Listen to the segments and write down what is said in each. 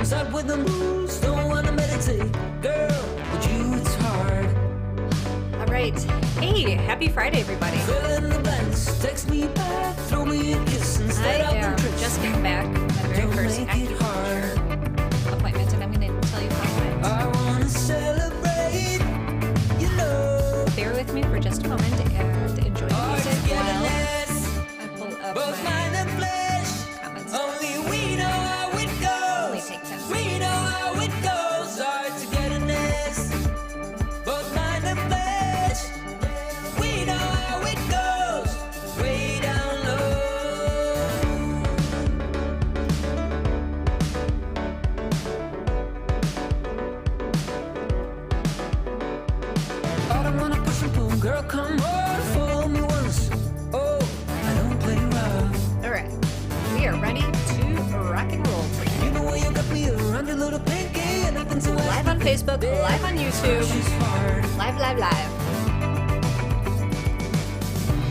Start with the moves, don't wanna meditate. Girl, with you it's hard. All right. Hey, happy Friday, everybody. Fill in the blanks, text me back, throw me a kiss instead I am just getting back from my very first acupuncture appointment, and I'm going to tell you how it went. I wanna celebrate, you know. Bear with me for just a moment and enjoy the music while I pull up Both my mind and flesh, comments. only we know how it goes. Only take 10 We know how it goes. Our togetherness, both mind and flesh. We know how it goes. Way down low. I don't wanna push and pull, girl. Come on, follow me once. Oh, I don't play rough. All right. We are ready to rock and roll for you. You know where you got me around your little pinky, and nothing to Live on Facebook, live on YouTube, She's hard. live.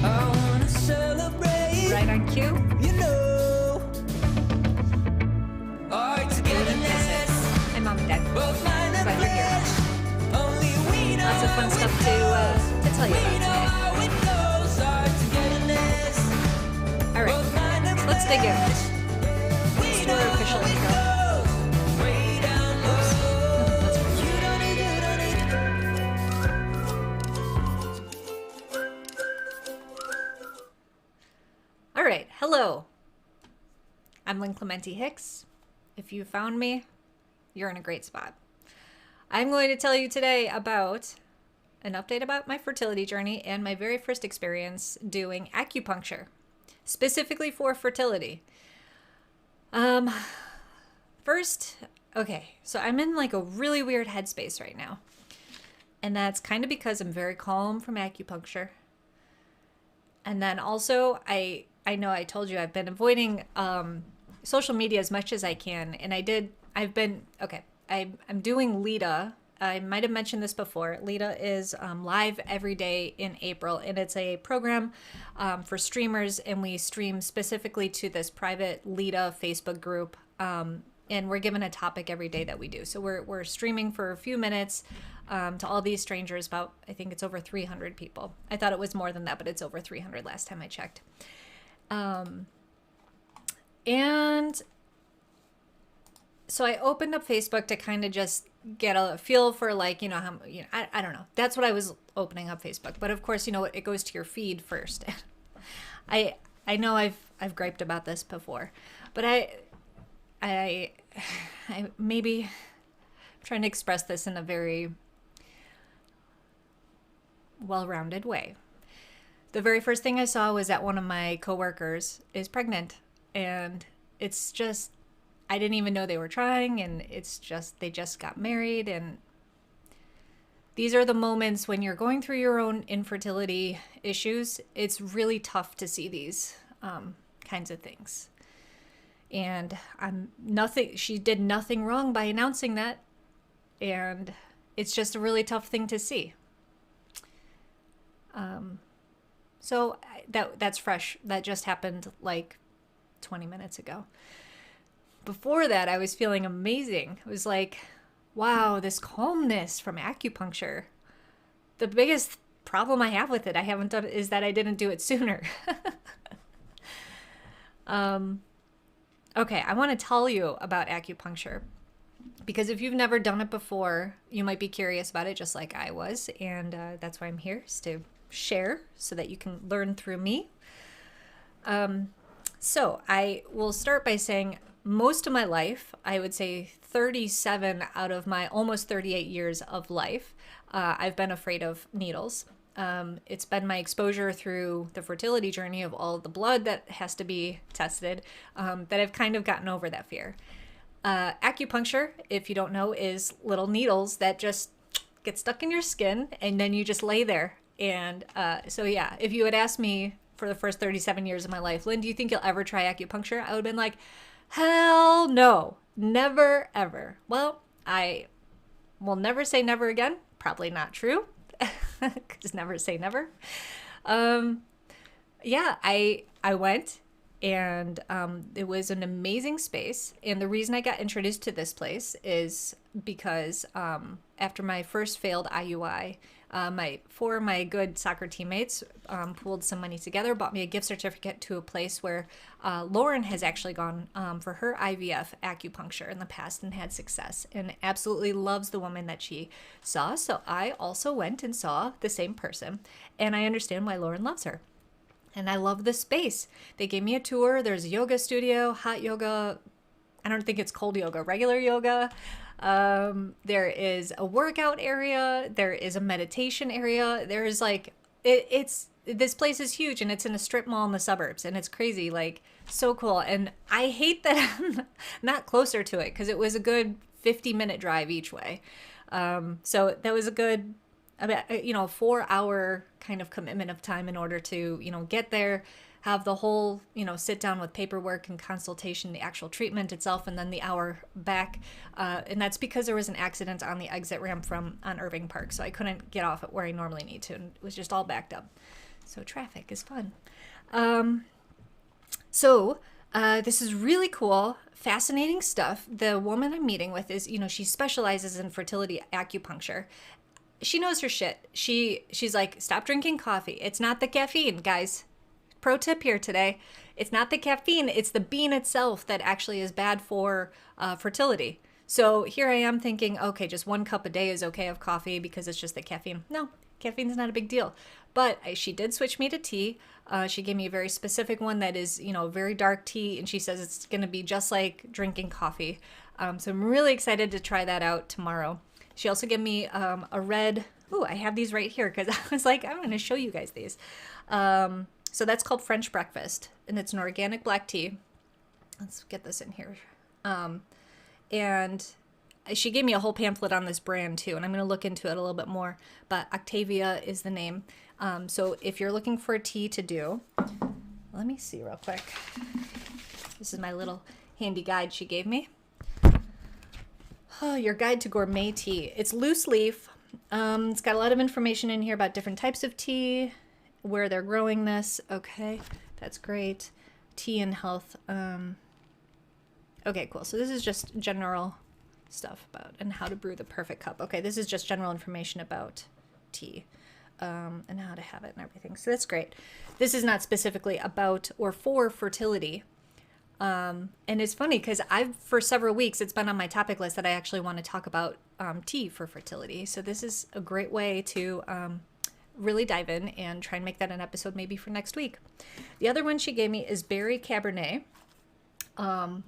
I wanna celebrate. Right on cue. You know, our togetherness, My mom and dad. both mind and Glad you're here. flesh. Only we know Lots of fun how stuff it to goes. tell you We about know today. how it goes. Our togetherness, All both right. mind and Let's dig in. flesh. We do know our official how it intro. goes. Way down low. Let's You don't need. All right. Hello. I'm Lynn Clementi Hicks. If you found me, you're in a great spot. I'm going to tell you today about an update about my fertility journey and my very first experience doing acupuncture, specifically for fertility. First, okay, so I'm in like a really weird headspace right now. And that's kind of because I'm very calm from acupuncture. And then also, I know I told you I've been avoiding social media as much as I can. And I'm doing Lita. I might have mentioned this before. Lita is live every day in April, and it's a program for streamers, and we stream specifically to this private Lita Facebook group. And we're given a topic every day that we do. So we're streaming for a few minutes to all these strangers. I think it's over 300 people. I thought it was more than that, but it's over 300 last time I checked. And so I opened up Facebook to kind of just get a feel for I don't know. That's what I was opening up Facebook. But of course, it goes to your feed first. I know I've griped about this before, but I maybe trying to express this in a very well-rounded way. The very first thing I saw was that one of my coworkers is pregnant, and it's just, I didn't even know they were trying, and it's just, they just got married, and these are the moments when you're going through your own infertility issues. It's really tough to see these kinds of things. And she did nothing wrong by announcing that. And it's just a really tough thing to see. So that's fresh. That just happened like 20 minutes ago. Before that, I was feeling amazing. It was like, wow, this calmness from acupuncture. The biggest problem I have with it, I haven't done, is that I didn't do it sooner. Okay, I want to tell you about acupuncture because if you've never done it before, you might be curious about it just like I was, and that's why I'm here, is to share so that you can learn through me. So I will start by saying most of my life, I would say 37 out of my almost 38 years of life, I've been afraid of needles. It's been my exposure through the fertility journey of all the blood that has to be tested that I've kind of gotten over that fear. Acupuncture, if you don't know, is little needles that just get stuck in your skin and then you just lay there. And so yeah, if you had asked me for the first 37 years of my life, Lynn, do you think you'll ever try acupuncture? I would have been like, hell no, never, ever. Well, I will never say never again. Probably not true. Because never say never. Yeah, I went And it was an amazing space. And the reason I got introduced to this place is because after my first failed IUI, four of my good soccer teammates pooled some money together, bought me a gift certificate to a place where Lauren has actually gone for her IVF acupuncture in the past and had success, and absolutely loves the woman that she saw. So I also went and saw the same person, and I understand why Lauren loves her. And I love this space. They gave me a tour. There's a yoga studio, hot yoga. I don't think it's cold yoga, regular yoga. There is a workout area. There is a meditation area. There's like, this place is huge, and it's in a strip mall in the suburbs, and it's crazy, like so cool. And I hate that I'm not closer to it, because it was a good 50-minute drive each way. So that was a good, about 4-hour kind of commitment of time in order to get there, have the whole sit down with paperwork and consultation, the actual treatment itself, and then the hour back. And that's because there was an accident on the exit ramp on Irving Park, so I couldn't get off at where I normally need to, and it was just all backed up. So traffic is fun. So this is really cool, fascinating stuff. The woman I'm meeting with is, she specializes in fertility acupuncture. She knows her shit. She's like, stop drinking coffee. It's not the caffeine, guys. Pro tip here today. It's not the caffeine. It's the bean itself that actually is bad for fertility. So here I am thinking, okay, just 1 cup a day is okay of coffee because it's just the caffeine. No, caffeine's not a big deal. But she did switch me to tea. She gave me a very specific one that is, very dark tea. And she says it's going to be just like drinking coffee. So I'm really excited to try that out tomorrow. She also gave me a red, I have these right here because I was like, I'm going to show you guys these. So that's called French Breakfast, and it's an organic black tea. Let's get this in here. And she gave me a whole pamphlet on this brand too, and I'm going to look into it a little bit more, but Octavia is the name. So if you're looking for a tea to do, let me see real quick. This is my little handy guide she gave me. Oh, your guide to gourmet tea. It's loose leaf. It's got a lot of information in here about different types of tea, where they're growing this. Okay, that's great. Tea and health. Okay, cool. So this is just general stuff about and how to brew the perfect cup. Okay, this is just general information about tea and how to have it and everything. So that's great. This is not specifically about or for fertility. And it's funny because for several weeks, it's been on my topic list that I actually want to talk about tea for fertility. So this is a great way to really dive in and try and make that an episode maybe for next week. The other one she gave me is Berry Cabernet,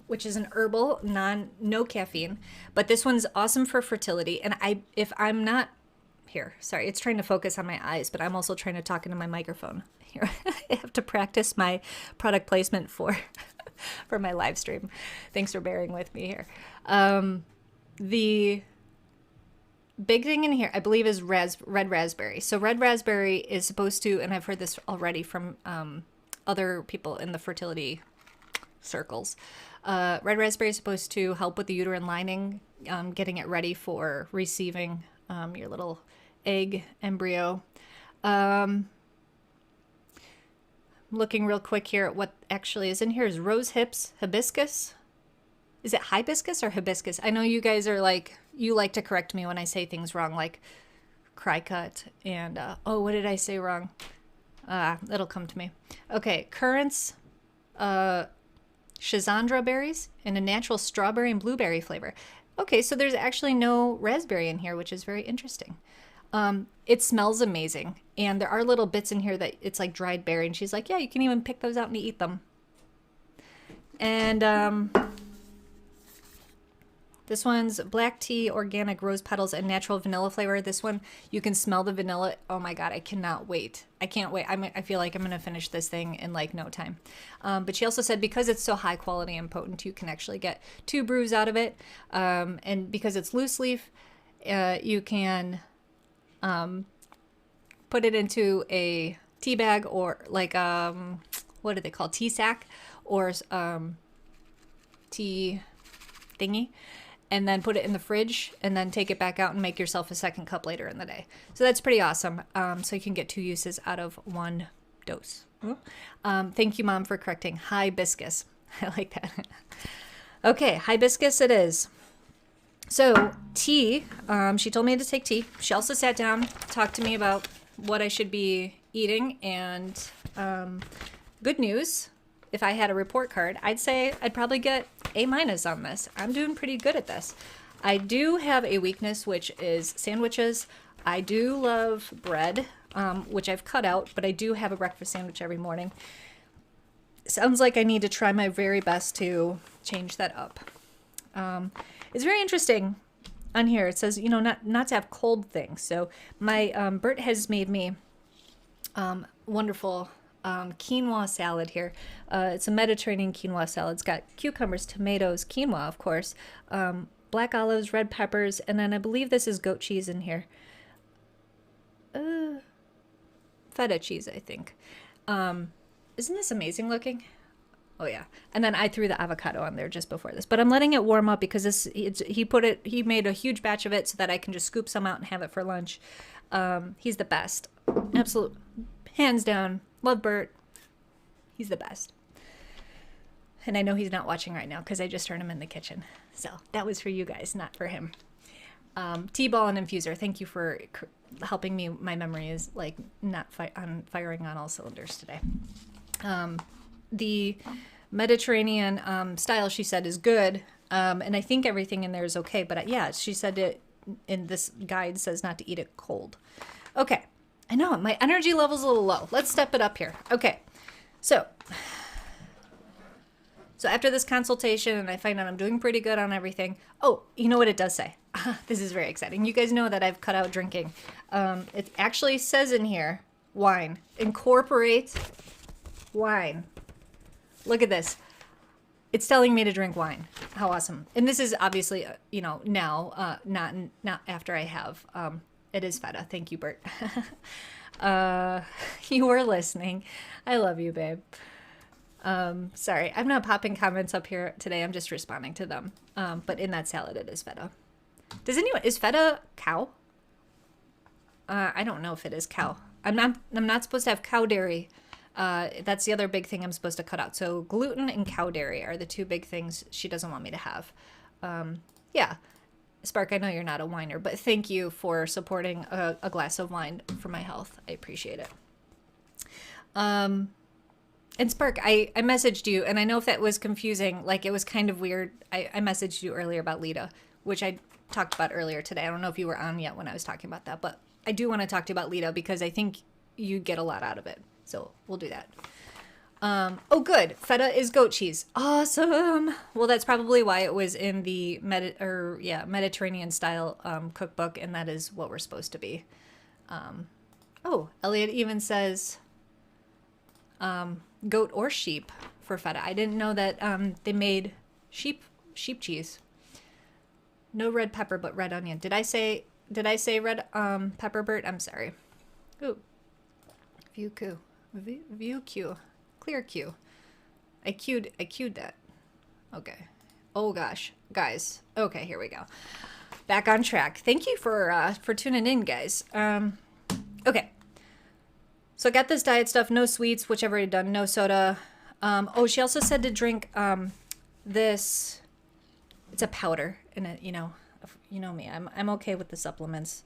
which is an herbal, no caffeine, but this one's awesome for fertility. And if I'm not here, sorry, it's trying to focus on my eyes, but I'm also trying to talk into my microphone here. I have to practice my product placement for my live stream. Thanks for bearing with me here. The big thing in here, I believe, is red raspberry. So red raspberry is supposed to, and I've heard this already from other people in the fertility circles. Red raspberry is supposed to help with the uterine lining, getting it ready for receiving your little egg embryo. Looking real quick here at what actually is in here is rose hips, hibiscus. Is it hibiscus or hibiscus? I know you guys are like, you like to correct me when I say things wrong, like cricut and, what did I say wrong? It'll come to me. Okay, currants, schizandra berries, and a natural strawberry and blueberry flavor. Okay, so there's actually no raspberry in here, which is very interesting. It smells amazing. And there are little bits in here that it's like dried berry. And she's like, yeah, you can even pick those out and eat them. And this one's black tea, organic rose petals, and natural vanilla flavor. This one, you can smell the vanilla. Oh my God, I cannot wait. I can't wait. I feel like I'm going to finish this thing in like no time. But she also said because it's so high quality and potent, you can actually get 2 brews out of it. And because it's loose leaf, you can put it into a tea bag or like, what do they call, tea sack or tea thingy, and then put it in the fridge and then take it back out and make yourself a second cup later in the day. So that's pretty awesome. So you can get 2 uses out of 1 dose. Thank you, Mom, for correcting. Hibiscus. I like that. Okay, hibiscus it is. So tea, she told me to take tea. She also sat down, talked to me about what I should be eating, and good news, if I had a report card, I'd say I'd probably get A- on this. I'm doing pretty good at this. I do have a weakness, which is sandwiches. I do love bread, which I've cut out, but I do have a breakfast sandwich every morning. Sounds like I need to try my very best to change that up. It's very interesting on here. It says, not to have cold things. So my Bert has made me wonderful quinoa salad here. It's a Mediterranean quinoa salad. It's got cucumbers, tomatoes, quinoa, of course, black olives, red peppers, and then I believe this is goat cheese in here. Feta cheese, I think. Isn't this amazing looking? Oh yeah. And then I threw the avocado on there just before this, but I'm letting it warm up because he made a huge batch of it so that I can just scoop some out and have it for lunch. He's the best. Absolute, hands down. Love Bert. He's the best. And I know he's not watching right now because I just heard him in the kitchen. So that was for you guys, not for him. T-ball and infuser. Thank you for helping me. My memory is like not firing on all cylinders today. The Mediterranean style, she said, is good. And I think everything in there is okay. But yeah, she said it in this guide says not to eat it cold. Okay. I know my energy level's a little low. Let's step it up here. Okay. So after this consultation and I find out I'm doing pretty good on everything. Oh, you know what it does say? This is very exciting. You guys know that I've cut out drinking. It actually says in here, wine. Incorporate wine. Look at this. It's telling me to drink wine. How awesome. And this is obviously, now, not after I have. It is feta. Thank you, Bert. You were listening. I love you, babe. Sorry, I'm not popping comments up here today. I'm just responding to them. But in that salad, it is feta. Is feta cow? I don't know if it is cow. I'm not supposed to have cow dairy. That's the other big thing I'm supposed to cut out. So gluten and cow dairy are the two big things she doesn't want me to have. Yeah. Spark, I know you're not a whiner, but thank you for supporting a glass of wine for my health. I appreciate it. And Spark, I messaged you, and I know if that was confusing, like it was kind of weird. I messaged you earlier about Lita, which I talked about earlier today. I don't know if you were on yet when I was talking about that, but I do want to talk to you about Lita because I think you get a lot out of it. So we'll do that. Oh, good. Feta is goat cheese. Awesome. Well, that's probably why it was in the Mediterranean style cookbook, and that is what we're supposed to be. Oh, Elliot even says goat or sheep for feta. I didn't know that they made sheep cheese. No red pepper, but red onion. Did I say red pepper, Bert? I'm sorry. Ooh. View Q. Clear Q. I queued that. Okay. Oh gosh, guys. Okay, here we go. Back on track. Thank you for tuning in, guys. Okay. So I got this diet stuff. No sweets, which I've already done. No soda. Oh, she also said to drink this. It's a powder, and you know me. I'm okay with the supplements.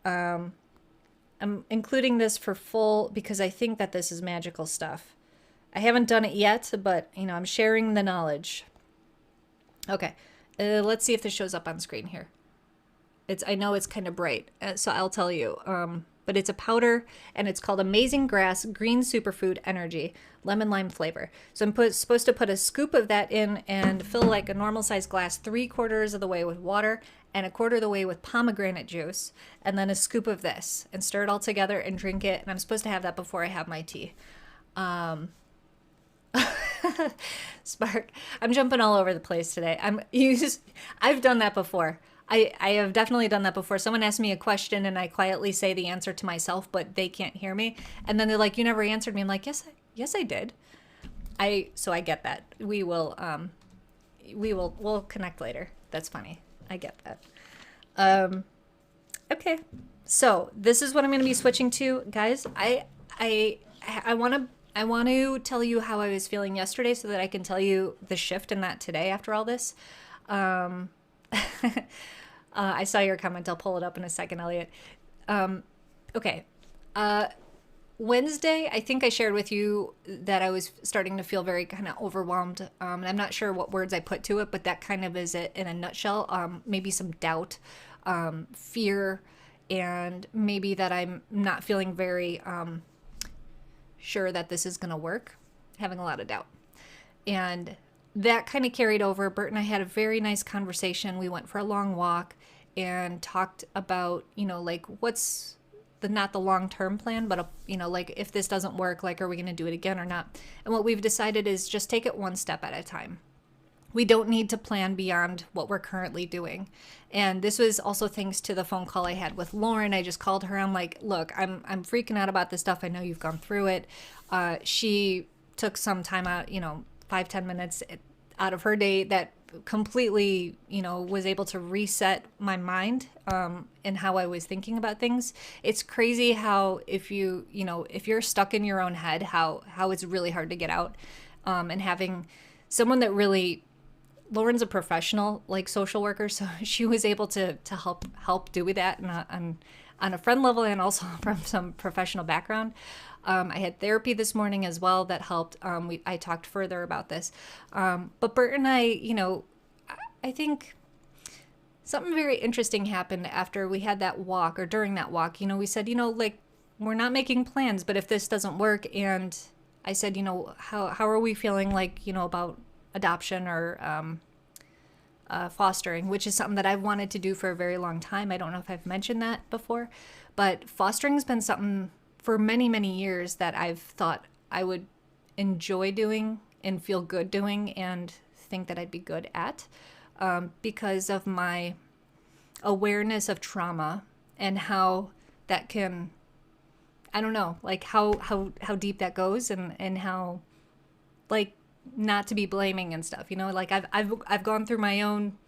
I'm including this for full because I think that this is magical stuff. I haven't done it yet, but I'm sharing the knowledge. Okay, let's see if this shows up on screen here. I know it's kind of bright, so I'll tell you. But it's a powder, and it's called Amazing Grass Green Superfood Energy, lemon lime flavor. So I'm supposed to put a scoop of that in and fill like a normal size glass 3/4 of the way with water and 1/4 of the way with pomegranate juice, and then a scoop of this, and stir it all together and drink it. And I'm supposed to have that before I have my tea. Spark, I'm jumping all over the place today. I've done that before. I have definitely done that before. Someone asks me a question and I quietly say the answer to myself, but they can't hear me. And then they're like, "You never answered me." I'm like, yes, I did. So I get that. We'll connect later. That's funny. I get that. Okay. So this is what I'm going to be switching to, guys. I I want to tell you how I was feeling yesterday so that I can tell you the shift in that today after all this. Um, I saw your comment. I'll pull it up in a second, Elliot. Okay. Wednesday, I think I shared with you that I was starting to feel very kind of overwhelmed. And I'm not sure what words I put to it, but that kind of is it in a nutshell. Maybe some doubt, fear, and maybe that I'm not feeling very sure that this is going to work, having a lot of doubt. And that kind of carried over. Bert and I had a very nice conversation. We went for a long walk and talked about, like what's not the long-term plan, but, like if this doesn't work, like, are we going to do it again or not? And what we've decided is just take it one step at a time. We don't need to plan beyond what we're currently doing. And this was also thanks to the phone call I had with Lauren. I just called her. I'm like, look, I'm freaking out about this stuff. I know you've gone through it. She took some time out, 5-10 minutes out of her day that completely, was able to reset my mind and how I was thinking about things. It's crazy how if you're stuck in your own head, how it's really hard to get out. And having someone that really, Lauren's a professional, like social worker, so she was able to help do that on a friend level and also from some professional background. I had therapy this morning as well that helped. I talked further about this. But Bert and I think something very interesting happened after we had that walk or during that walk. We said, like, we're not making plans, but if this doesn't work, and I said, how are we feeling like, about adoption or fostering, which is something that I've wanted to do for a very long time. I don't know if I've mentioned that before, but fostering's been something for many, many years that I've thought I would enjoy doing and feel good doing and think that I'd be good at because of my awareness of trauma and how that can, I don't know, like how deep that goes and how, like, not to be blaming and stuff, like I've gone through my own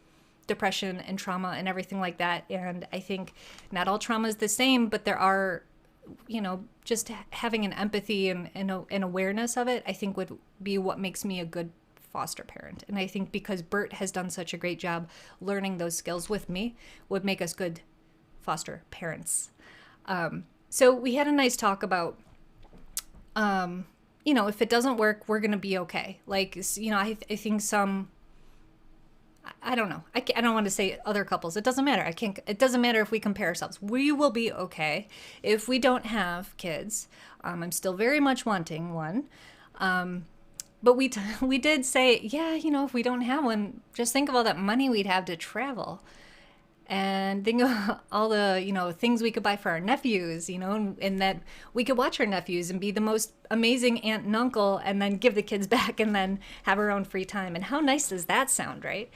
depression and trauma and everything like that. And I think not all trauma is the same, but there are, just having an empathy and an awareness of it, I think would be what makes me a good foster parent. And I think because Bert has done such a great job learning those skills with me would make us good foster parents. So we had a nice talk about, if it doesn't work, we're going to be okay. Like, I think I don't know. I don't want to say other couples. It doesn't matter. It doesn't matter if we compare ourselves. We will be okay if we don't have kids. I'm still very much wanting one. But we did say, yeah, if we don't have one, just think of all that money we'd have to travel. And think of all the, things we could buy for our nephews, and that we could watch our nephews and be the most amazing aunt and uncle and then give the kids back and then have our own free time. And how nice does that sound, right?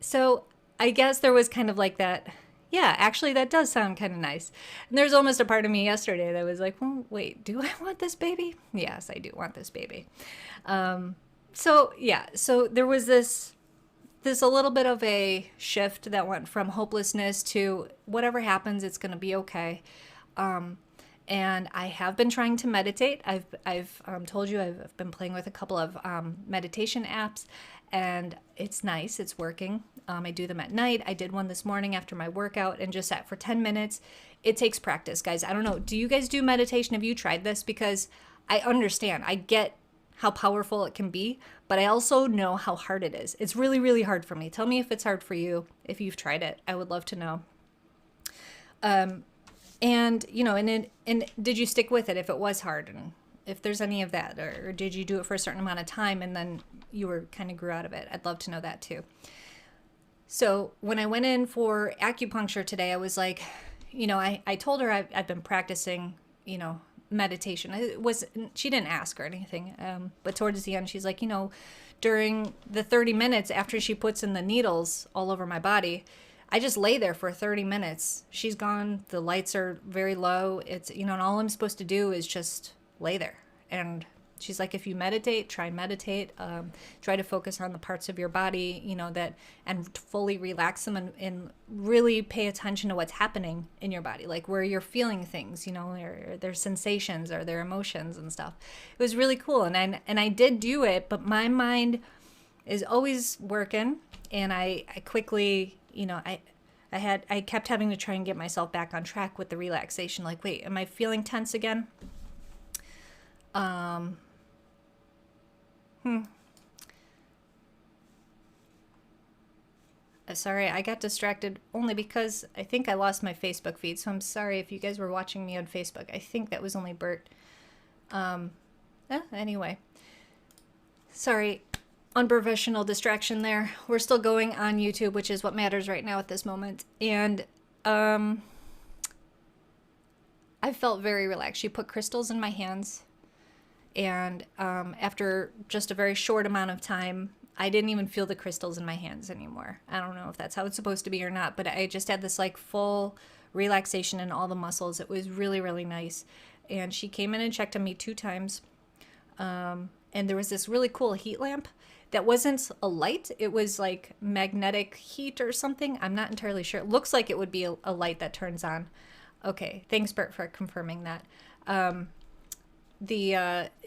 So I guess there was kind of like that, yeah, actually that does sound kind of nice. And there's almost a part of me yesterday that was like, well, wait, do I want this baby? Yes, I do want this baby. So there was this a little bit of a shift that went from hopelessness to whatever happens, it's going to be okay. And I have been trying to meditate. I've told you I've been playing with a couple of meditation apps, and it's nice. It's working. I do them at night. I did one this morning after my workout and just sat for 10 minutes. It takes practice, guys. I don't know. Do you guys do meditation? Have you tried this? Because I understand. I get how powerful it can be, but I also know how hard it is. It's really, really hard for me. Tell me if it's hard for you, if you've tried it. I would love to know. And did you stick with it if it was hard, and if there's any of that, or did you do it for a certain amount of time and then you were kind of grew out of it? I'd love to know that too. So when I went in for acupuncture today, I was like, I told her I've been practicing, meditation. She didn't ask or anything, but towards the end she's like, during the 30 minutes after she puts in the needles all over my body, I just lay there for 30 minutes. She's gone, the lights are very low, it's and all I'm supposed to do is just lay there, and She's like, if you meditate, try and meditate, try to focus on the parts of your body, that, and fully relax them, and really pay attention to what's happening in your body, like where you're feeling things, or their sensations or their emotions and stuff. It was really cool. And I did do it, but my mind is always working. And I quickly, I kept having to try and get myself back on track with the relaxation. Like, wait, am I feeling tense again? Sorry, I got distracted only because I think I lost my Facebook feed. So I'm sorry if you guys were watching me on Facebook. I think that was only Bert. Anyway. Sorry, unprofessional distraction there. We're still going on YouTube, which is what matters right now at this moment. And I felt very relaxed. She put crystals in my hands. And after just a very short amount of time, I didn't even feel the crystals in my hands anymore. I don't know if that's how it's supposed to be or not, but I just had this like full relaxation in all the muscles. It was really, really nice. And she came in and checked on me 2 times. And there was this really cool heat lamp that wasn't a light. It was like magnetic heat or something. I'm not entirely sure. It looks like it would be a light that turns on. Okay, thanks, Bert, for confirming that.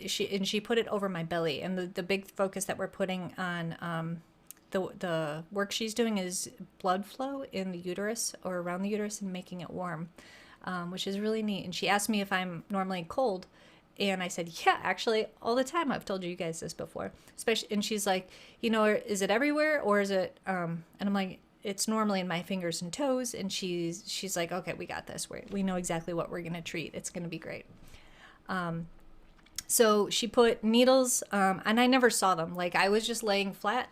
She put it over my belly, and the big focus that we're putting on the work she's doing is blood flow in the uterus or around the uterus and making it warm, which is really neat. And she asked me if I'm normally cold, and I said, yeah, actually all the time. I've told you guys this before, especially. And she's like, is it everywhere, or is it and I'm like, it's normally in my fingers and toes. And she's like, okay, we got this. We know exactly what we're gonna treat. It's gonna be great. So she put needles, and I never saw them. Like, I was just laying flat.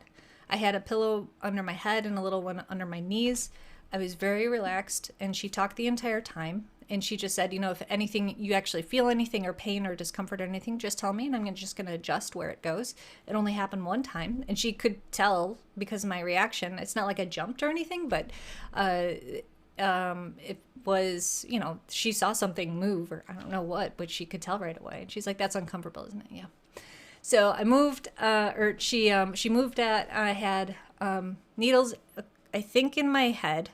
I had a pillow under my head and a little one under my knees. I was very relaxed, and she talked the entire time. And she just said, if anything, you actually feel anything or pain or discomfort or anything, just tell me, and I'm just going to adjust where it goes. It only happened one time, and she could tell because of my reaction. It's not like I jumped or anything, but it was, she saw something move, or I don't know what, but she could tell right away. And she's like, that's uncomfortable, isn't it? Yeah. So I moved, she moved I had needles, I think in my head,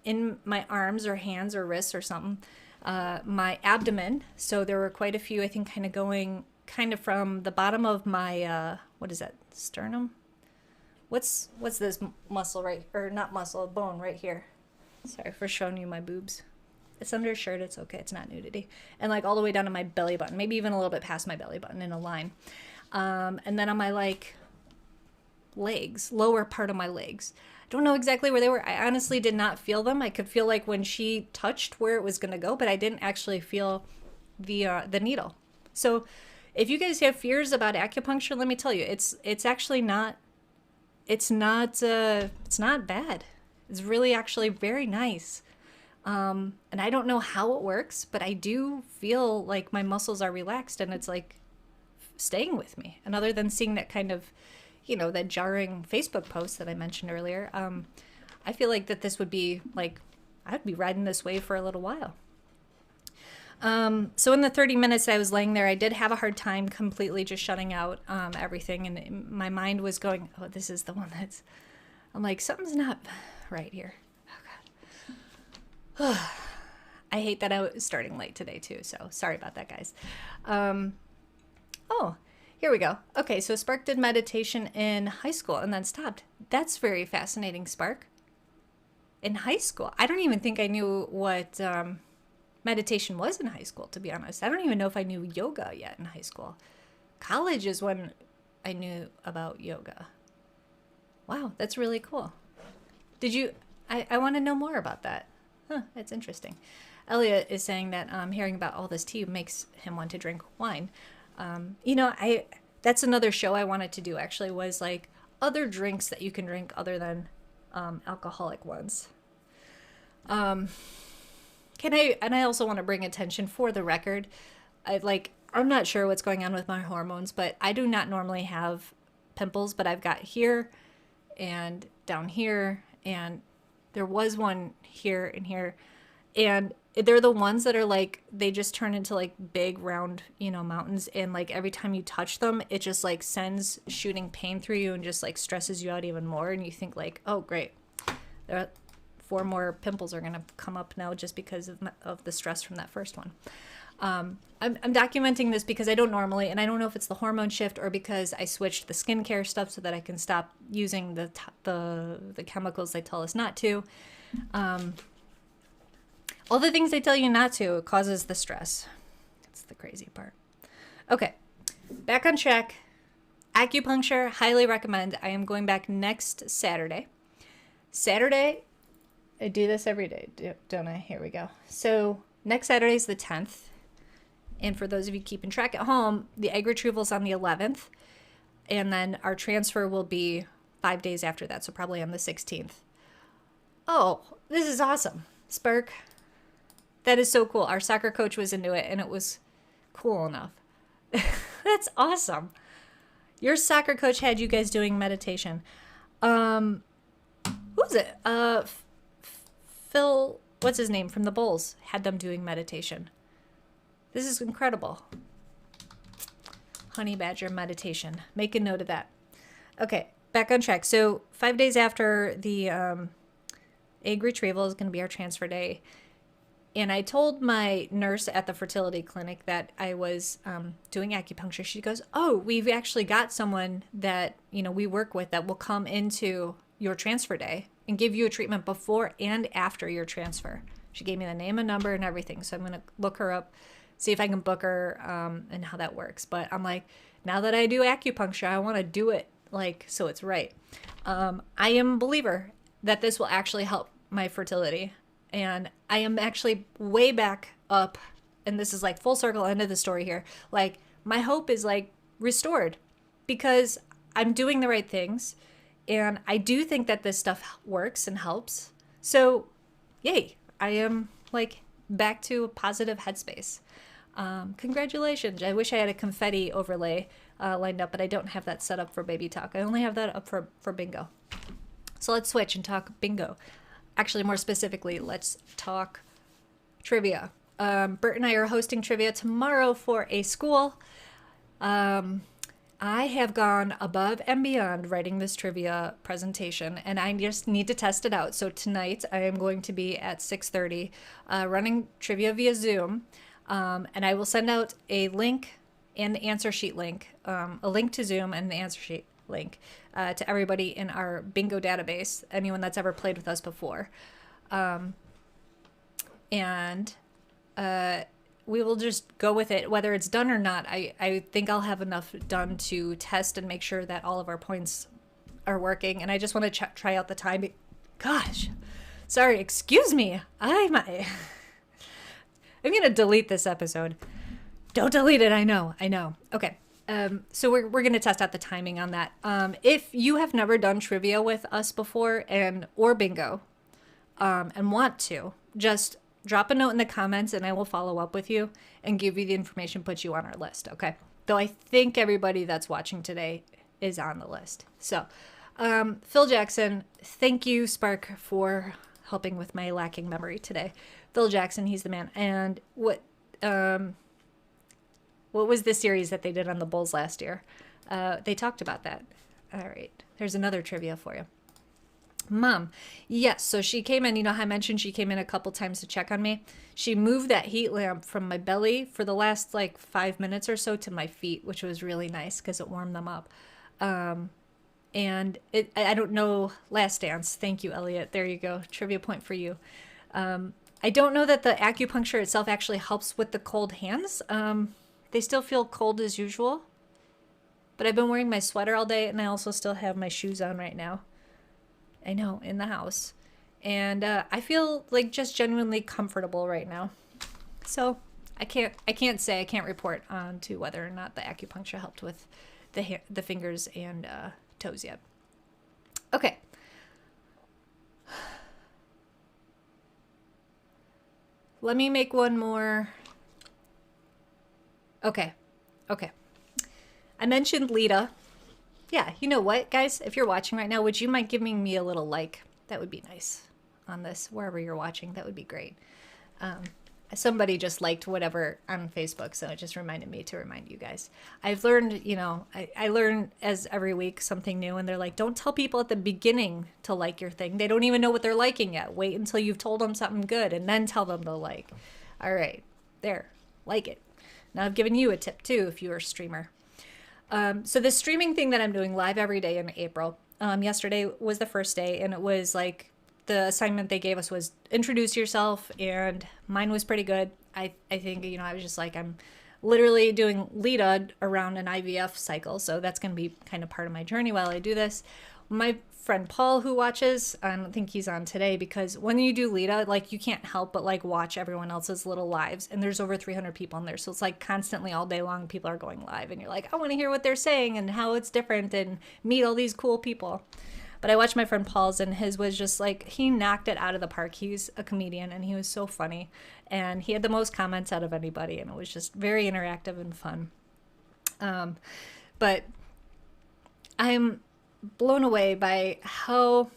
in my arms or hands or wrists or something, my abdomen. So there were quite a few, I think, going from the bottom of my, what is that, sternum? What's this muscle right, or not muscle, bone right here. Sorry for showing you my boobs. It's under a shirt. It's okay. It's not nudity. And like all the way down to my belly button, maybe even a little bit past my belly button in a line. And then on my legs, lower part of my legs. I don't know exactly where they were. I honestly did not feel them. I could feel like when she touched where it was going to go, but I didn't actually feel the needle. So if you guys have fears about acupuncture, let me tell you, it's actually not, it's not bad. It's really actually very nice. And I don't know how it works, but I do feel like my muscles are relaxed, and it's like staying with me. And other than seeing that kind of, that jarring Facebook post that I mentioned earlier, I feel like that this would be like, I'd be riding this wave for a little while. So in the 30 minutes I was laying there, I did have a hard time completely just shutting out everything. And my mind was going, oh, this is the one that's, I'm like, something's not right here. Oh, God. I hate that I was starting late today, too. So sorry about that, guys. Oh, here we go. Okay, so Spark did meditation in high school and then stopped. That's very fascinating, Spark. In high school. I don't even think I knew what meditation was in high school, to be honest. I don't even know if I knew yoga yet in high school. College is when I knew about yoga. Wow, that's really cool. Did you... I want to know more about that. Huh, that's interesting. Elliot is saying that hearing about all this tea makes him want to drink wine. That's another show I wanted to do, actually, was like other drinks that you can drink other than alcoholic ones. And I also want to bring attention, for the record, I'm not sure what's going on with my hormones, but I do not normally have pimples, but I've got here and down here, and there was one here and here. And they're the ones that are like, they just turn into like big round, mountains. And like every time you touch them, it just like sends shooting pain through you and just like stresses you out even more. And you think like, oh, great. There are 4 more pimples are going to come up now just because of the stress from that first one. I'm documenting this because I don't normally, and I don't know if it's the hormone shift or because I switched the skincare stuff so that I can stop using the chemicals they tell us not to. All the things they tell you not to causes the stress. That's the crazy part. Okay, back on track. Acupuncture, highly recommend. I am going back next Saturday. I do this every day, don't I? Here we go. So next Saturday is the 10th. And for those of you keeping track at home, the egg retrieval is on the 11th. And then our transfer will be 5 days after that. So probably on the 16th. Oh, this is awesome. Spark. That is so cool. Our soccer coach was into it and it was cool enough. That's awesome. Your soccer coach had you guys doing meditation. Who's it? Phil, what's his name from the Bulls, had them doing meditation. This is incredible. Honey badger meditation. Make a note of that. Okay, back on track. So 5 days after the egg retrieval is going to be our transfer day. And I told my nurse at the fertility clinic that I was doing acupuncture. She goes, oh, we've actually got someone that, we work with that will come into your transfer day and give you a treatment before and after your transfer. She gave me the name and number and everything. So I'm going to look her up, see if I can book her and how that works. But I'm like, now that I do acupuncture, I want to do it like so it's right. I am a believer that this will actually help my fertility. And I am actually way back up, and this is like full circle end of the story here. Like my hope is like restored because I'm doing the right things. And I do think that this stuff works and helps. So yay, I am like back to a positive headspace. Congratulations. I wish I had a confetti overlay lined up, but I don't have that set up for baby talk. I only have that up for bingo. So let's switch and talk bingo. Actually, more specifically, let's talk trivia. Bert and I are hosting trivia tomorrow for a school. I have gone above and beyond writing this trivia presentation, and I just need to test it out. So tonight, I am going to be at 6:30 running trivia via Zoom, and I will send out a link and the answer sheet link, a link to Zoom and the answer sheet link to everybody in our bingo database, anyone that's ever played with us before. And we will just go with it, whether it's done or not. I think I'll have enough done to test and make sure that all of our points are working. And I just want to try out the timing. Gosh, sorry, excuse me. I'm going to delete this episode. Don't delete it. I know. Okay. So we're going to test out the timing on that. If you have never done trivia with us before or bingo, and want to, just drop a note in the comments and I will follow up with you and give you the information, put you on our list. Okay. Though I think everybody that's watching today is on the list. So, Phil Jackson, thank you, Spark, for helping with my lacking memory today. Phil Jackson, he's the man. And what was the series that they did on the Bulls last year? They talked about that. All right. There's another trivia for you. Mom. Yes. So she came in, how I mentioned she came in a couple times to check on me. She moved that heat lamp from my belly for the last 5 minutes or so to my feet, which was really nice because it warmed them up. And I don't know, Last Dance. Thank you, Elliot. There you go. Trivia point for you. I don't know that the acupuncture itself actually helps with the cold hands. They still feel cold as usual, but I've been wearing my sweater all day and I also still have my shoes on right now. I know, in the house. And I feel just genuinely comfortable right now. So I can't report on to whether or not the acupuncture helped with the fingers and toes yet. Okay. Let me make one more. Okay. I mentioned Lita. Yeah, you know what, guys? If you're watching right now, would you mind giving me a little like? That would be nice on this, wherever you're watching. That would be great. somebody just liked whatever on Facebook, so it just reminded me to remind you guys. I've learned, I learn as every week something new, and they're like, don't tell people at the beginning to like your thing. They don't even know what they're liking yet. Wait until you've told them something good and then tell them to like. All right, there, like it. Now I've given you a tip too if you're a streamer. So the streaming thing that I'm doing live every day in April. Yesterday was the first day, and it was like the assignment they gave us was introduce yourself, and mine was pretty good. I think, I was just like, I'm literally doing Lita around an IVF cycle, so that's going to be kind of part of my journey while I do this. My friend Paul, who watches, I don't think he's on today, because when you do Lita, like, you can't help but like watch everyone else's little lives, and there's over 300 people in there, so it's like constantly all day long people are going live, and you're like, I want to hear what they're saying and how it's different and meet all these cool people. But I watched my friend Paul's, and his was just like, he knocked it out of the park. He's a comedian, and he was so funny, and he had the most comments out of anybody, and it was just very interactive and fun. But I'm blown away by how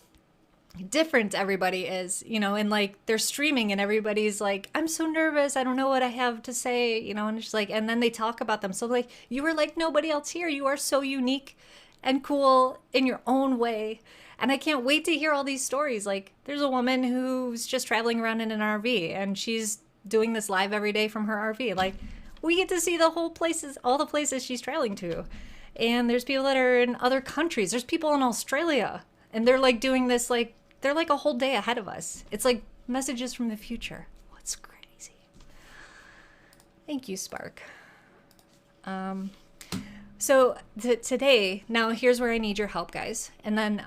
different everybody is, and like they're streaming and everybody's like, I'm so nervous, I don't know what I have to say, and it's just like, and then they talk about them. So like, you are like nobody else here. You are so unique and cool in your own way. And I can't wait to hear all these stories. Like, there's a woman who's just traveling around in an RV, and she's doing this live every day from her RV. Like, we get to see the whole places, all the places she's traveling to. And there's people that are in other countries. There's people in Australia, and they're like doing this, like, they're like a whole day ahead of us. It's like messages from the future. What's crazy? Thank you, Spark. So today, now here's where I need your help, guys, and then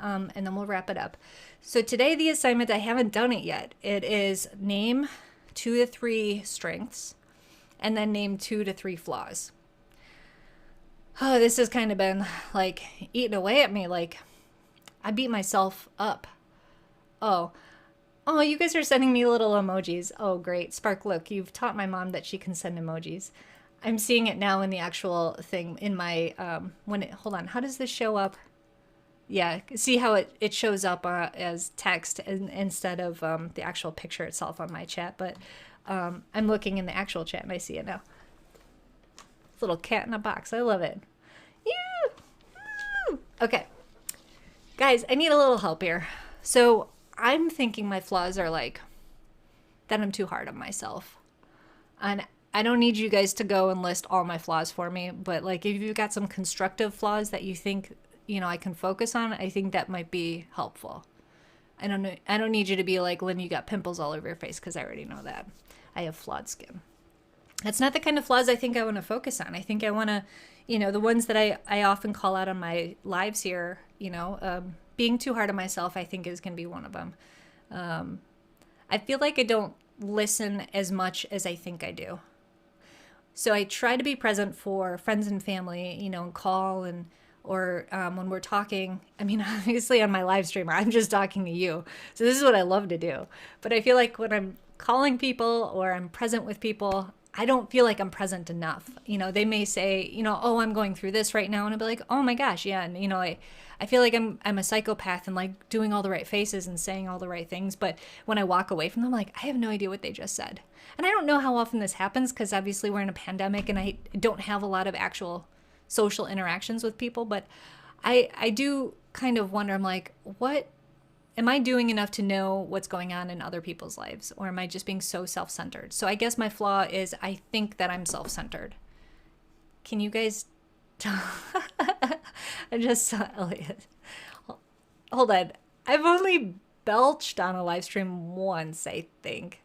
we'll wrap it up. So today, the assignment, I haven't done it yet. It is name 2 to 3 strengths, and then name 2 to 3 flaws. Oh, this has kind of been like eating away at me. Like, I beat myself up. Oh, you guys are sending me little emojis. Oh, great. Spark, look, you've taught my mom that she can send emojis. I'm seeing it now in the actual thing in my, hold on, how does this show up? Yeah, see how it shows up as text instead of the actual picture itself on my chat, but I'm looking in the actual chat and I see it now. Little cat in a box, I love it. Yeah. Okay, guys, I need a little help here. So I'm thinking my flaws are like that I'm too hard on myself. And I don't need you guys to go and list all my flaws for me, but like if you've got some constructive flaws that you think, I can focus on, I think that might be helpful. I don't need you to be like, Lynn, you got pimples all over your face, because I already know that. I have flawed skin. That's not the kind of flaws I think I want to focus on. I think I want to, the ones that I often call out on my lives here, being too hard on myself, I think is going to be one of them. I feel like I don't listen as much as I think I do. So I try to be present for friends and family, and call or when we're talking. I mean, obviously on my live stream, I'm just talking to you. So this is what I love to do. But I feel like when I'm calling people or I'm present with people, I don't feel like I'm present enough. They may say, oh, I'm going through this right now. And I'll be like, oh my gosh, yeah. And, I feel like I'm a psychopath and like doing all the right faces and saying all the right things. But when I walk away from them, like, I have no idea what they just said. And I don't know how often this happens, because obviously we're in a pandemic and I don't have a lot of actual social interactions with people. But I do kind of wonder, I'm like, what am I doing enough to know what's going on in other people's lives? Or am I just being so self-centered? So I guess my flaw is I think that I'm self-centered. Can you guys... I just saw Elliot. Hold on. I've only belched on a live stream once, I think.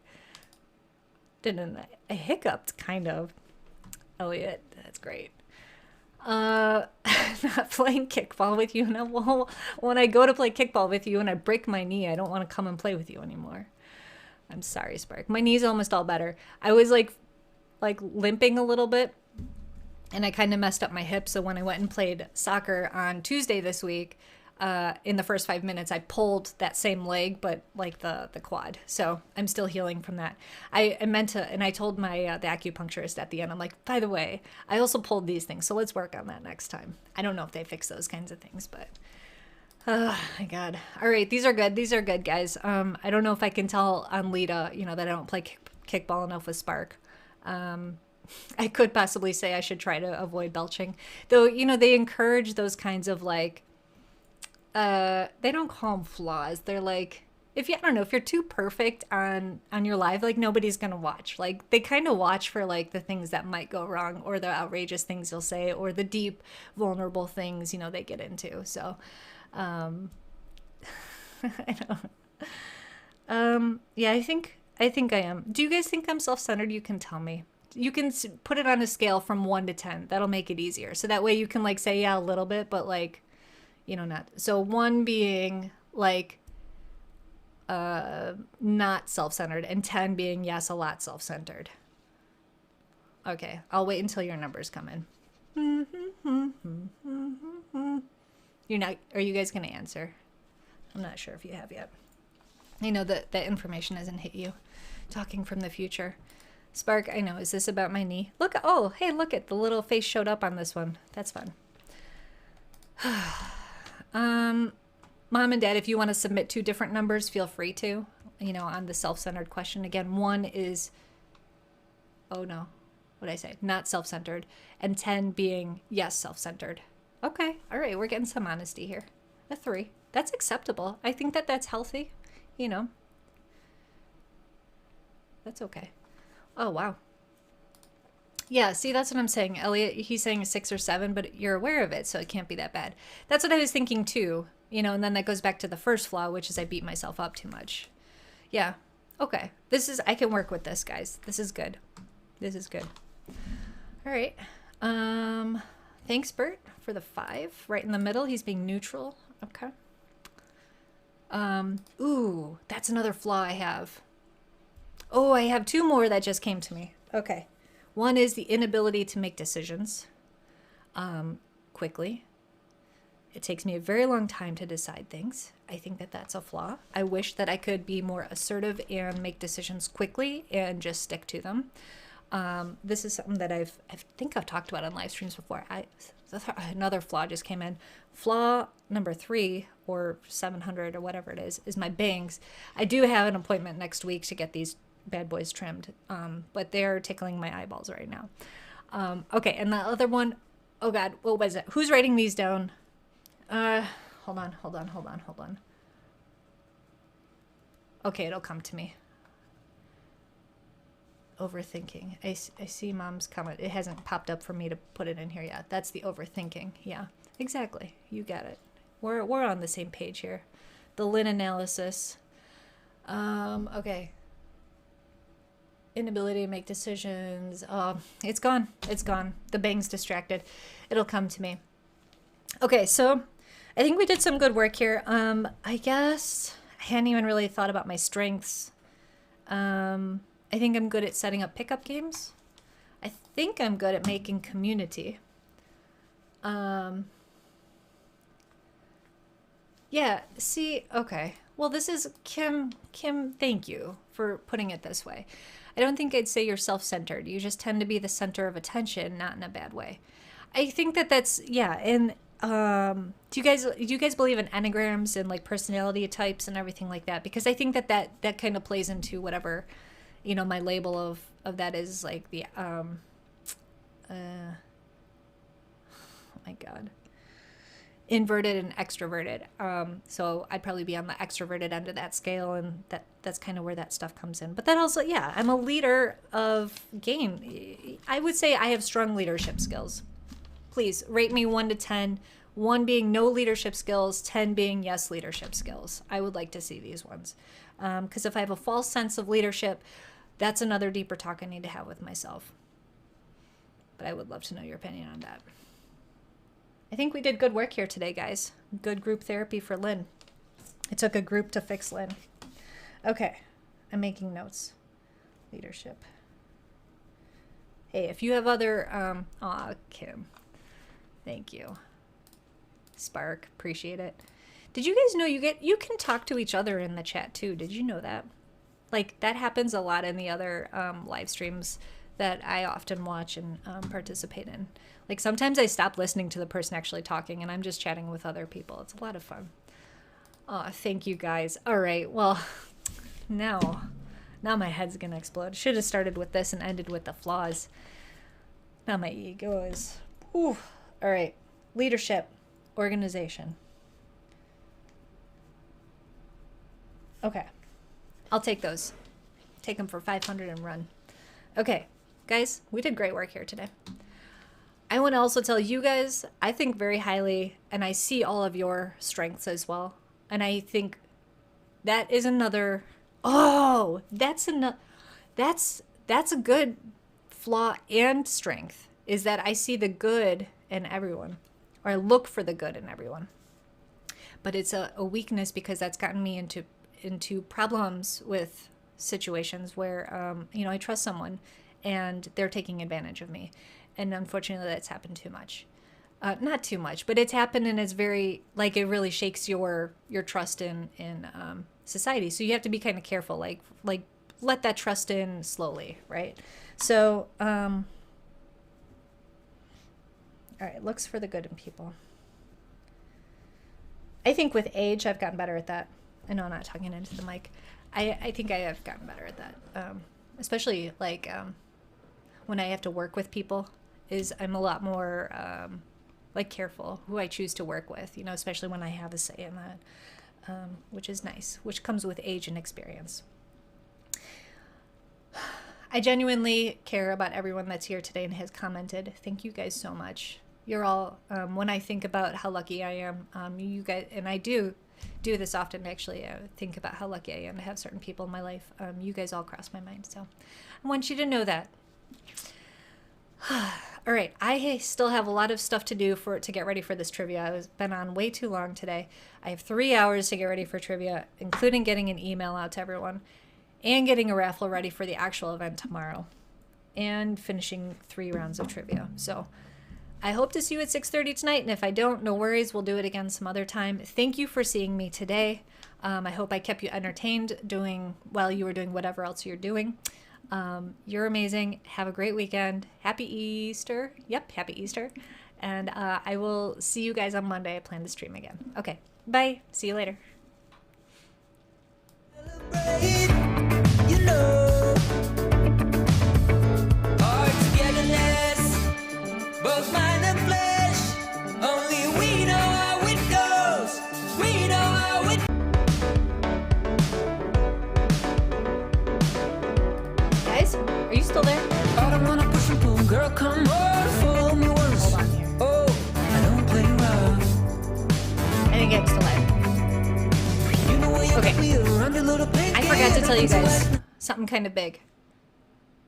Didn't I? Hiccuped, kind of. Elliot, that's great. Not playing kickball with you. No, well, when I go to play kickball with you and I break my knee, I don't want to come and play with you anymore. I'm sorry, Spark. My knee's almost all better. I was like limping a little bit, and I kind of messed up my hip. So when I went and played soccer on Tuesday this week, in the first 5 minutes, I pulled that same leg, but like the quad. So I'm still healing from that. I meant to, and I told my the acupuncturist at the end, I'm like, by the way, I also pulled these things, so let's work on that next time. I don't know if they fix those kinds of things, but oh my God. All right, these are good. These are good, guys. I don't know if I can tell on Lita, that I don't play kickball enough with Spark. I could possibly say I should try to avoid belching. Though, you know, they encourage those kinds of like, they don't call them flaws. They're like, if you, I don't know, if you're too perfect on your live, like nobody's going to watch. Like they kind of watch for like the things that might go wrong or the outrageous things you'll say or the deep, vulnerable things, you know, they get into. So, I know. Yeah, I think I am. Do you guys think I'm self-centered? You can tell me. You can put it on a scale from 1 to 10. That'll make it easier. So that way you can like say, yeah, a little bit, but like, you know, not. So 1 being like, not self-centered and 10 being, yes, a lot self-centered. Okay. I'll wait until your numbers come in. You're not, are you guys going to answer? I'm not sure if you have yet. I know that that information hasn't hit you. Talking from the future. Spark, I know. Is this about my knee? Look, oh, hey, look at the little face showed up on this one. That's fun. Mom and Dad, if you want to submit 2 different numbers, feel free to, you know, on the self-centered question. Again, 1 is, oh no, what did I say? Not self-centered. And 10 being, yes, self-centered. Okay. All right. We're getting some honesty here. A 3. That's acceptable. I think that that's healthy. You know, that's okay. Oh, wow. Yeah, see, that's what I'm saying. Elliot, he's saying a 6 or 7, but you're aware of it, so it can't be that bad. That's what I was thinking too, you know, and then that goes back to the first flaw, which is I beat myself up too much. Yeah. Okay. This is, I can work with this, guys. This is good. This is good. All right. Thanks, Bert, for the 5. Right in the middle. He's being neutral. Okay. Ooh, that's another flaw I have. Oh, I have 2 more that just came to me. Okay. 1 is the inability to make decisions quickly. It takes me a very long time to decide things. I think that that's a flaw. I wish that I could be more assertive and make decisions quickly and just stick to them. This is something that I think I've talked about on live streams before. Another flaw just came in. Flaw number 3 or 700 or whatever it is my bangs. I do have an appointment next week to get these bad boys trimmed, but they're tickling my eyeballs right now. Okay, and the other one, oh God, what was it? Who's writing these down? Hold on. Okay, it'll come to me. Overthinking. I see Mom's comment. It hasn't popped up for me to put it in here yet. That's the overthinking. Yeah, exactly. You got it. We're on the same page here. The Lin analysis. Okay. Inability to make decisions. It's gone. It's gone. The bang's distracted. It'll come to me. Okay, so I think we did some good work here. I guess I hadn't even really thought about my strengths. I think I'm good at setting up pickup games. I think I'm good at making community. Yeah, see, okay. Well, this is Kim, thank you for putting it this way. I don't think I'd say you're self-centered. You just tend to be the center of attention, not in a bad way. I think that that's, yeah, and do you guys believe in enneagrams and like personality types and everything like that? Because I think that kind of plays into whatever, you know, my label of that is like the oh my God, inverted and extroverted. So I'd probably be on the extroverted end of that scale, and that's kind of where that stuff comes in. But that also, yeah, I'm a leader of game. I would say I have strong leadership skills. Please rate me 1 to 10. 1 being no leadership skills, 10 being yes leadership skills. I would like to see these ones. Because if I have a false sense of leadership, that's another deeper talk I need to have with myself. But I would love to know your opinion on that. I think we did good work here today, guys. Good group therapy for Lynn. It took a group to fix Lynn. Okay, I'm making notes. Leadership. Hey, if you have other, Kim. Thank you. Spark, appreciate it. Did you guys know you can talk to each other in the chat too? Did you know that? Like that happens a lot in the other live streams that I often watch and participate in. Like sometimes I stop listening to the person actually talking and I'm just chatting with other people. It's a lot of fun. Oh, thank you guys. All right. Well, now Now my head's gonna explode. Should have started with this and ended with the flaws. Now my ego is... Ooh. All right. Leadership. Organization. Okay. I'll take those. Take them for 500 and run. Okay. Guys, we did great work here today. I want to also tell you guys, I think very highly, and I see all of your strengths as well. And I think that is another... Oh, that's a good flaw and strength, is that I see the good in everyone, or I look for the good in everyone. But it's a weakness because that's gotten me into problems with situations where, I trust someone and they're taking advantage of me. And unfortunately, that's happened too much. Not too much, but it's happened, and it's very, like, it really shakes your trust in society. So you have to be kind of careful, like let that trust in slowly, right? So, all right, looks for the good in people. I think with age, I've gotten better at that. I know I'm not talking into the mic. I think I have gotten better at that, especially like when I have to work with people. I'm a lot more like careful who I choose to work with, especially when I have a say in that, which is nice, which comes with age and experience. I genuinely care about everyone that's here today and has commented. Thank you guys so much. You're all, when I think about how lucky I am, you guys, and I do this often actually, think about how lucky I am to have certain people in my life. You guys all cross my mind, so I want you to know that. All right, I still have a lot of stuff to do to get ready for this trivia. I've been on way too long today. I have 3 hours to get ready for trivia, including getting an email out to everyone and getting a raffle ready for the actual event tomorrow and finishing 3 rounds of trivia. So I hope to see you at 6:30 tonight, and if I don't, no worries. We'll do it again some other time. Thank you for seeing me today. I hope I kept you entertained while you were doing whatever else you're doing. You're amazing. Have a great weekend. Happy Easter. Yep, happy Easter. And I will see you guys on Monday. I plan to stream again. Okay, bye. See you later. You know, our togetherness, both mind and flesh. Only we know how it goes. We know how it. Guys, are you still there? I don't wanna push and pull, girl, come on, fool me once. Hold on here. Oh, I don't play rough. I think I'm still there. You know where you Okay. get me around your little pink. I forgot to tell you guys something kind of big.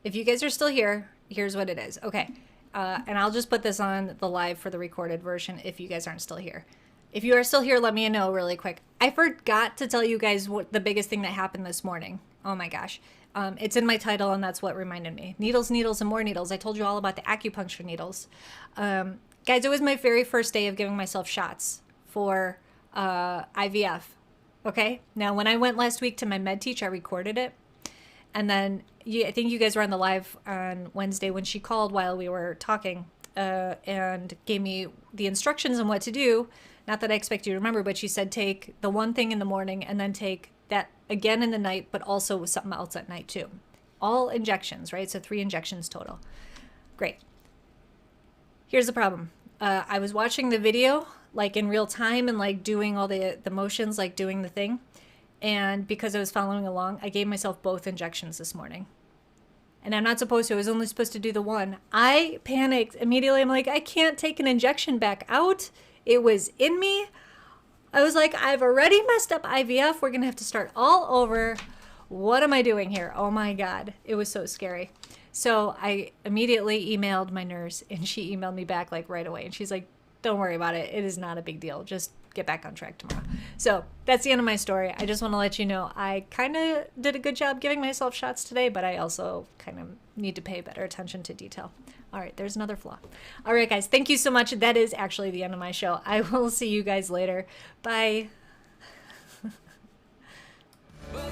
If you guys are still here, here's what it is. Okay. And I'll just put this on the live for the recorded version if you guys aren't still here. If you are still here, let me know really quick. I forgot to tell you guys what the biggest thing that happened this morning. Oh my gosh. It's in my title, and that's what reminded me. Needles, needles, and more needles. I told you all about the acupuncture needles. Guys, it was my very first day of giving myself shots for IVF. Okay? Now, when I went last week to my med teach, I recorded it. And then I think you guys were on the live on Wednesday when she called while we were talking and gave me the instructions on what to do. Not that I expect you to remember, but she said take the one thing in the morning and then take that again in the night, but also with something else at night too. All injections, right? So 3 injections total. Great. Here's the problem. I was watching the video like in real time and like doing all the motions, like doing the thing. And because I was following along, I gave myself both injections this morning. And I'm not supposed to. I was only supposed to do the one. I panicked immediately. I'm like, I can't take an injection back out. It was in me. I was like, I've already messed up IVF. We're going to have to start all over. What am I doing here? Oh my God. It was so scary. So I immediately emailed my nurse, and she emailed me back like right away. And she's like, don't worry about it. It is not a big deal. Just get back on track tomorrow. So that's the end of my story. I just want to let you know I kind of did a good job giving myself shots today, but I also kind of need to pay better attention to detail. All right, there's another flaw. All right, guys, thank you so much. That is actually the end of my show. I will see you guys later. Bye. But